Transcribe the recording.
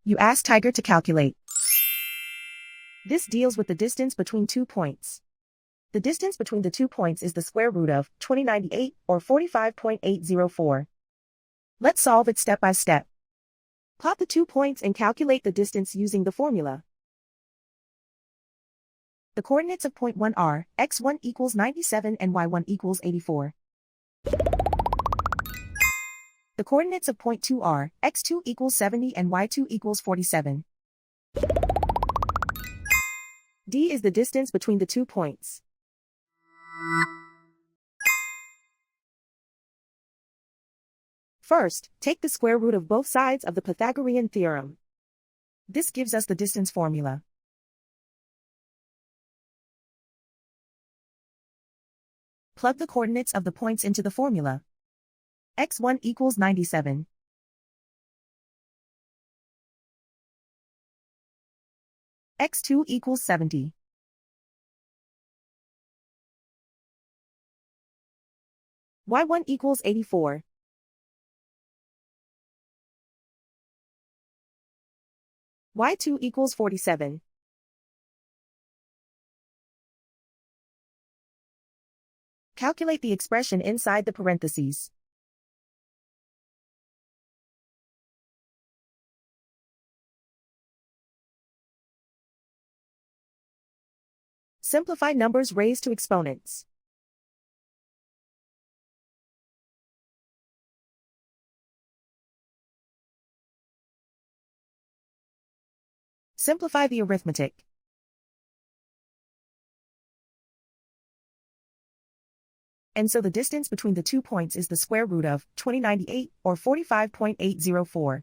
You ask Tiger to calculate. This deals with the distance between 2 points. The distance between the 2 points is the square root of 2098 or 45.804. Let's solve it step by step. Plot the 2 points and calculate the distance using the formula. The coordinates of point 1 are x1 equals 97 and y1 equals 84. The coordinates of point 2 are x2 equals 70 and y2 equals 47. D is the distance between the 2 points. First, take the square root of both sides of the Pythagorean theorem. This gives us the distance formula. Plug the coordinates of the points into the formula. x1 equals 97. x2 equals 70. y1 equals 84. y2 equals 47. Calculate the expression inside the parentheses. Simplify numbers raised to exponents. Simplify the arithmetic. And so the distance between the 2 points is the square root of 2098 or 45.804.